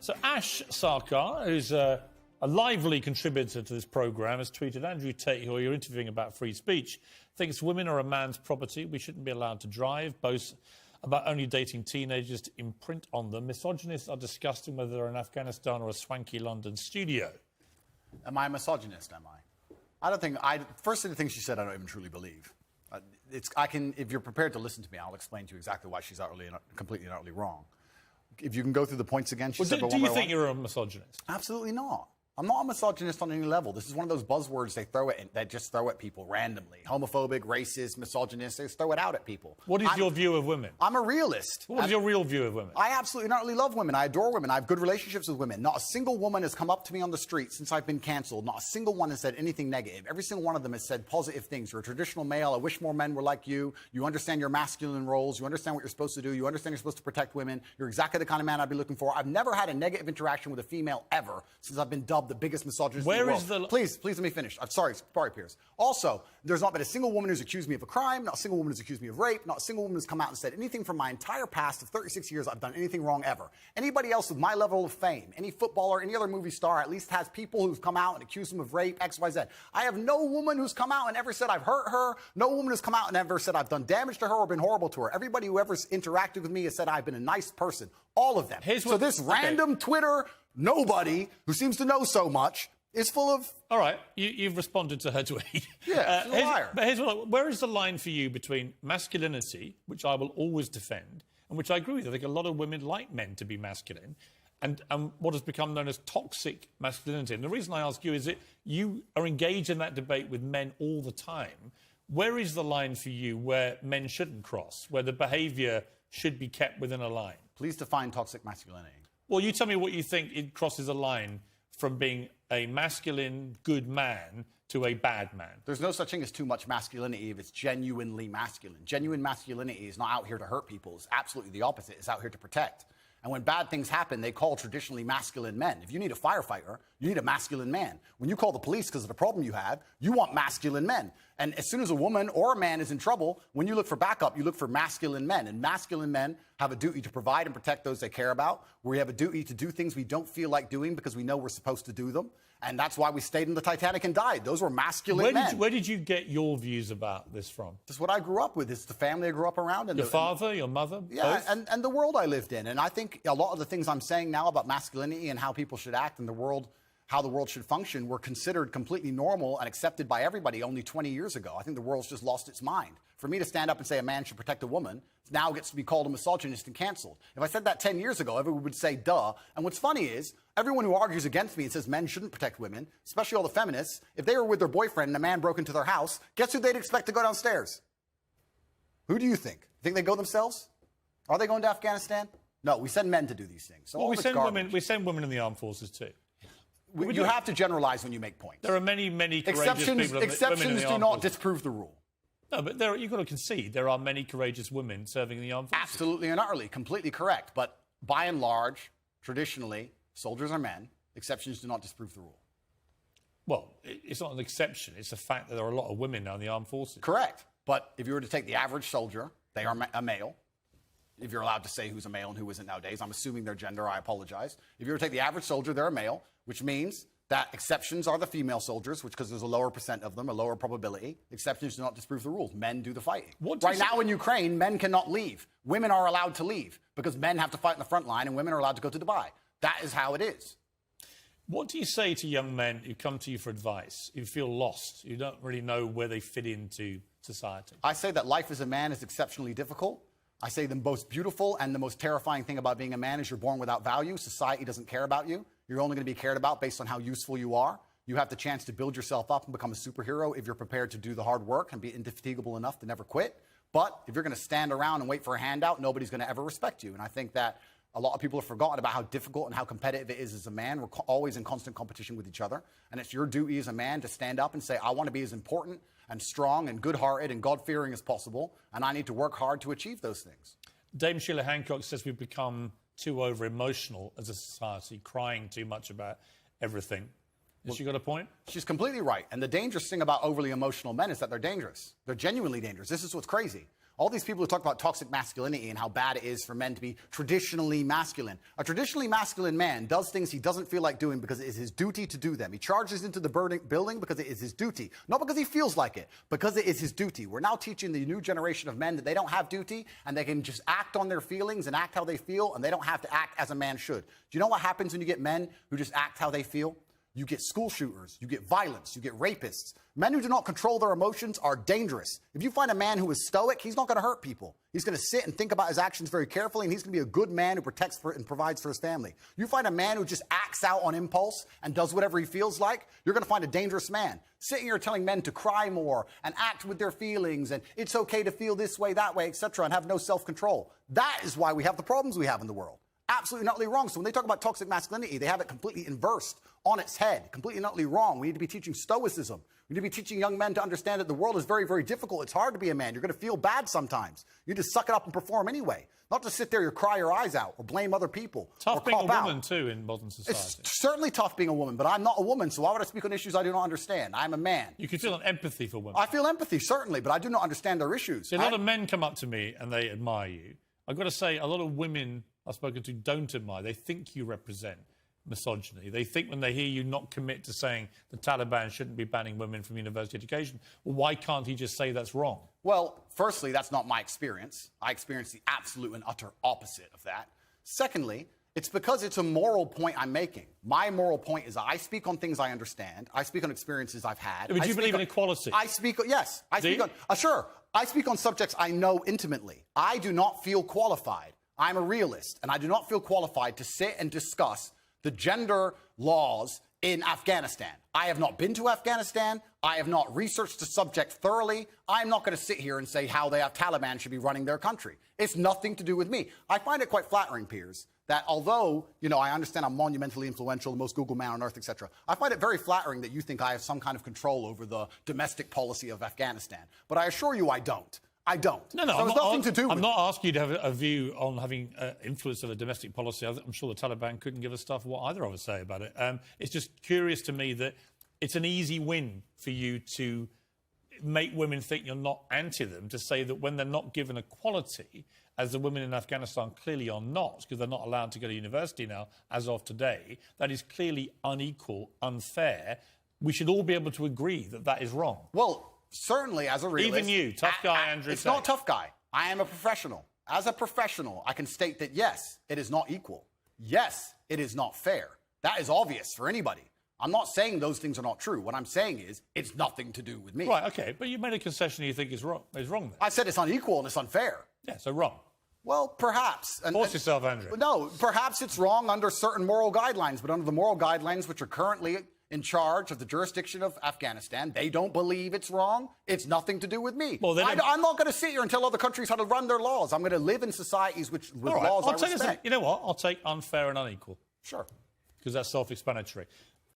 So Ash Sarkar, who's a lively contributor to this programme, has tweeted, Andrew Tate, who you're interviewing about free speech, thinks women are a man's property. We shouldn't be allowed to drive. Boasts about only dating teenagers to imprint on them. Misogynists are discussing whether they're in Afghanistan or a swanky London studio. Am I a misogynist, am I? I don't think... First of the things she said, I don't even truly believe. If you're prepared to listen to me, I'll explain to you exactly why she's completely and utterly wrong. If you can go through the points again, she said... Do you think you're a misogynist? Absolutely not. I'm not a misogynist on any level. This is one of those buzzwords they just throw at people randomly. Homophobic, racist, misogynist, they just throw it out at people. What is your view of women? I'm a realist. What is your real view of women? I absolutely not really love women. I adore women. I have good relationships with women. Not a single woman has come up to me on the street since I've been cancelled. Not a single one has said anything negative. Every single one of them has said positive things. You're a traditional male. I wish more men were like you. You understand your masculine roles. You understand what you're supposed to do. You understand you're supposed to protect women. You're exactly the kind of man I'd be looking for. I've never had a negative interaction with a female ever since I've been dubbed the biggest misogynist. Where is the... Please let me finish. I'm sorry, Piers. Also, there's not been a single woman who's accused me of a crime, not a single woman who's accused me of rape, not a single woman who's come out and said anything from my entire past of 36 years I've done anything wrong ever. Anybody else with my level of fame, any footballer, any other movie star, at least has people who've come out and accused them of rape, X, Y, Z. I have no woman who's come out and ever said I've hurt her, no woman who's come out and ever said I've done damage to her or been horrible to her. Everybody who ever's interacted with me has said I've been a nice person. All of them. So this random Twitter nobody who seems to know so much is full of... All right, you've responded to her tweet. Yeah, she's a liar. But where is the line for you between masculinity, which I will always defend, and which I agree with? I think a lot of women like men to be masculine, and what has become known as toxic masculinity. And the reason I ask you is that you are engaged in that debate with men all the time. Where is the line for you where men shouldn't cross, where the behaviour should be kept within a line? Please define toxic masculinity. Well, you tell me what you think it crosses a line from being a masculine, good man to a bad man. There's no such thing as too much masculinity if it's genuinely masculine. Genuine masculinity is not out here to hurt people. It's absolutely the opposite. It's out here to protect. And when bad things happen, they call traditionally masculine men. If you need a firefighter, you need a masculine man. When you call the police because of the problem you have, you want masculine men. And as soon as a woman or a man is in trouble, when you look for backup, you look for masculine men. And masculine men have a duty to provide and protect those they care about. We have a duty to do things we don't feel like doing because we know we're supposed to do them. And that's why we stayed in the Titanic and died. Those were masculine men. Where did you get your views about this from? This is what I grew up with. It's the family I grew up around. And your father, your mother, yeah, both? and the world I lived in. And I think a lot of the things I'm saying now about masculinity and how people should act in the world, how the world should function, were considered completely normal and accepted by everybody only 20 years ago. I think the world's just lost its mind. For me to stand up and say a man should protect a woman now gets to be called a misogynist and canceled. If I said that 10 years ago, everyone would say, duh. And what's funny is, everyone who argues against me and says men shouldn't protect women, especially all the feminists, if they were with their boyfriend and a man broke into their house, guess who they'd expect to go downstairs? Who do you think? Think they go themselves? Are they going to Afghanistan? No, we send men to do these things. So well, we send women in the armed forces too. You have to generalize when you make points. There are many courageous people. Exceptions do not disprove the rule. No, but you've got to concede there are many courageous women serving in the armed forces. Absolutely and utterly, completely correct. But by and large, traditionally, soldiers are men. Exceptions do not disprove the rule. Well, it's not an exception. It's a fact that there are a lot of women now in the armed forces. Correct. But if you were to take the average soldier, they are a male. If you're allowed to say who's a male and who isn't nowadays, I'm assuming their gender, I apologize. If you were to take the average soldier, they're a male, which means that exceptions are the female soldiers, because there's a lower percent of them, a lower probability. Exceptions do not disprove the rules. Men do the fighting. Right now in Ukraine, men cannot leave. Women are allowed to leave because men have to fight in the front line and women are allowed to go to Dubai. That is how it is. What do you say to young men who come to you for advice, who feel lost, who don't really know where they fit into society? I say that life as a man is exceptionally difficult. I say the most beautiful and the most terrifying thing about being a man is you're born without value. Society doesn't care about you. You're only going to be cared about based on how useful you are. You have the chance to build yourself up and become a superhero if you're prepared to do the hard work and be indefatigable enough to never quit. But if you're going to stand around and wait for a handout, nobody's going to ever respect you. And I think that a lot of people have forgotten about how difficult and how competitive it is as a man. We're always in constant competition with each other. And it's your duty as a man to stand up and say, I want to be as important and strong and good-hearted and God-fearing as possible, and I need to work hard to achieve those things. Dame Sheila Hancock says we've become too over-emotional as a society, crying too much about everything. Has she got a point? She's completely right. And the dangerous thing about overly emotional men is that they're dangerous. They're genuinely dangerous. This is what's crazy. All these people who talk about toxic masculinity and how bad it is for men to be traditionally masculine. A traditionally masculine man does things he doesn't feel like doing because it is his duty to do them. He charges into the building because it is his duty. Not because he feels like it, because it is his duty. We're now teaching the new generation of men that they don't have duty and they can just act on their feelings and act how they feel, and they don't have to act as a man should. Do you know what happens when you get men who just act how they feel? You get school shooters, you get violence, you get rapists. Men who do not control their emotions are dangerous. If you find a man who is stoic, he's not going to hurt people. He's going to sit and think about his actions very carefully, and he's going to be a good man who protects and provides for his family. You find a man who just acts out on impulse and does whatever he feels like, you're going to find a dangerous man. Sitting here telling men to cry more and act with their feelings and it's okay to feel this way, that way, etc., and have no self-control. That is why we have the problems we have in the world. Absolutely and utterly wrong. So when they talk about toxic masculinity, they have it completely inversed on its head, completely and utterly wrong. We need to be teaching stoicism. We need to be teaching young men to understand that the world is very, very difficult. It's hard to be a man. You're going to feel bad sometimes. You need to suck it up and perform anyway. Not to sit there and cry your eyes out or blame other people. Tough or being a woman, out. too, in modern society. It's certainly tough being a woman, but I'm not a woman, so why would I speak on issues I do not understand? I'm a man. You can feel an empathy for women. I feel empathy, certainly, but I do not understand their issues. See, a lot of men come up to me and they admire you. I've got to say, a lot of women I've spoken to don't admire. They think you represent misogyny. They think when they hear you not commit to saying the Taliban shouldn't be banning women from university education, well, why can't he just say that's wrong? Well, firstly, that's not my experience. I experience the absolute and utter opposite of that. Secondly, it's because it's a moral point I'm making. My moral point is I speak on things I understand. I speak on experiences I've had. But do you believe in equality? Yes. Sure. I speak on subjects I know intimately. I do not feel qualified. I'm a realist, and I do not feel qualified to sit and discuss the gender laws in Afghanistan. I have not been to Afghanistan. I have not researched the subject thoroughly. I'm not going to sit here and say how the Taliban should be running their country. It's nothing to do with me. I find it quite flattering, Piers, that although, I understand I'm monumentally influential, the most Google man on earth, etc., I find it very flattering that you think I have some kind of control over the domestic policy of Afghanistan. But I assure you I don't. I don't. No, so it's nothing to do with I'm not asking you to have a view on having influence of a domestic policy. I'm sure the Taliban couldn't give a stuff what either of us say about it. It's just curious to me that it's an easy win for you to make women think you're not anti them, to say that when they're not given equality, as the women in Afghanistan clearly are not, because they're not allowed to go to university now as of today, that is clearly unequal, unfair. We should all be able to agree that that is wrong. Well, certainly, as a realist... Even you, tough guy Andrew It's Tate. not tough guy. I am a professional. As a professional, I can state that, yes, it is not equal. Yes, it is not fair. That is obvious for anybody. I'm not saying those things are not true. What I'm saying is it's nothing to do with me. Right, OK, but you made a concession you think is wrong there. I said it's unequal and it's unfair. Yeah, so wrong. Well, perhaps. Force yourself, Andrew. No, perhaps it's wrong under certain moral guidelines, but under the moral guidelines which are currently in charge of the jurisdiction of Afghanistan, they don't believe it's wrong. It's nothing to do with me. Well, I'm not going to sit here and tell other countries how to run their laws. I'm going to live in societies with laws I respect. You know what? I'll take unfair and unequal. Sure. Because that's self-explanatory.